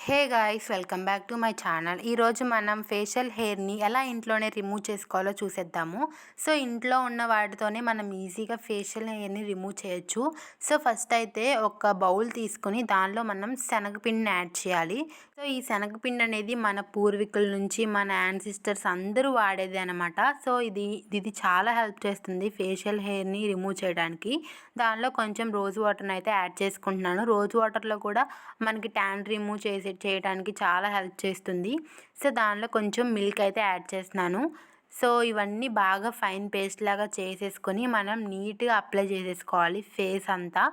Hey guys, welcome back to my channel. ఈరోజు మనం facial హెయిర్ని ఎలా ఇంట్లోనే రిమూవ్ చేసుకోవాలో చూసేద్దాము. సో ఇంట్లో ఉన్న వాటితోనే మనం ఈజీగా ఫేషియల్ హెయిర్ని రిమూవ్ చేయొచ్చు. సో ఫస్ట్ అయితే ఒక బౌల్ తీసుకుని దానిలో మనం శనగపిండిని యాడ్ చేయాలి. సో ఈ శనగపిండి అనేది మన పూర్వీకుల నుంచి మన యాన్సిస్టర్స్ అందరూ వాడేది అనమాట. సో ఇది చాలా హెల్ప్ చేస్తుంది ఫేషియల్ హెయిర్ని రిమూవ్ చేయడానికి. దానిలో కొంచెం రోజ్ వాటర్ని అయితే యాడ్ చేసుకుంటున్నాను. రోజ్ వాటర్లో కూడా మనకి ట్యాన్ రిమూవ్ చేయడానికి చాలా హెల్ప్ చేస్తుంది. సో దానిలో కొంచెం మిల్క్ అయితే యాడ్ చేస్తున్నాను. సో ఇవన్నీ బాగా ఫైన్ పేస్ట్ లాగా చేసేసుకొని మనం నీట్గా అప్లై చేసేసుకోవాలి ఫేస్ అంతా.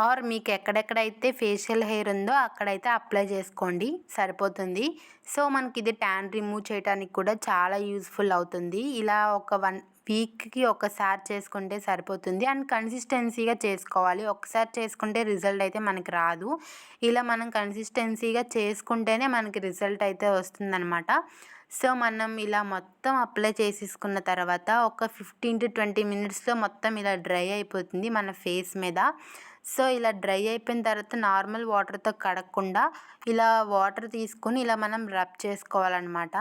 ఆర్ మీకు ఎక్కడెక్కడైతే ఫేషియల్ హెయిర్ ఉందో అక్కడైతే అప్లై చేసుకోండి, సరిపోతుంది. సో మనకి ఇది ట్యాన్ రిమూవ్ చేయడానికి కూడా చాలా యూస్ఫుల్ అవుతుంది. ఇలా ఒక 1 వీక్కి ఒకసారి చేసుకుంటే సరిపోతుంది. అండ్ కన్సిస్టెన్సీగా చేసుకోవాలి. ఒకసారి చేసుకుంటే రిజల్ట్ అయితే మనకి రాదు. ఇలా మనం కన్సిస్టెన్సీగా చేసుకుంటేనే మనకి రిజల్ట్ అయితే వస్తుందన్నమాట. సో మనం ఇలా మొత్తం అప్లై చేసేసుకున్న తర్వాత ఒక 15-20 మినిట్స్లో మొత్తం ఇలా డ్రై అయిపోతుంది మన ఫేస్ మీద. సో ఇలా డ్రై అయిపోయిన తర్వాత నార్మల్ వాటర్తో కడగకుండా ఇలా వాటర్ తీసుకొని ఇలా మనం రబ్ చేసుకోవాలన్నమాట.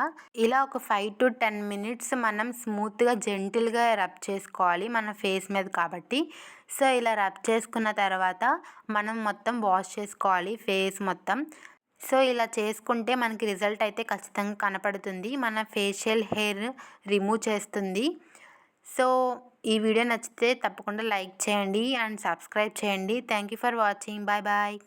ఇలా ఒక 5-10 మినిట్స్ మనం స్మూత్గా జెంటిల్గా రబ్ చేసుకోవాలి మన ఫేస్ మీద కాబట్టి. సో ఇలా రబ్ చేసుకున్న తర్వాత మనం మొత్తం వాష్ చేసుకోవాలి ఫేస్ మొత్తం. సో ఇలా చేసుకుంటే మనకి రిజల్ట్ అయితే ఖచ్చితంగా కనపడుతుంది. మన ఫేషియల్ హెయిర్ రిమూవ్ చేస్తుంది. సో ఈ వీడియో నచ్చితే తప్పకుండా లైక్ చేయండి అండ్ సబ్స్క్రైబ్ చేయండి. Thank you for watching. Bye bye.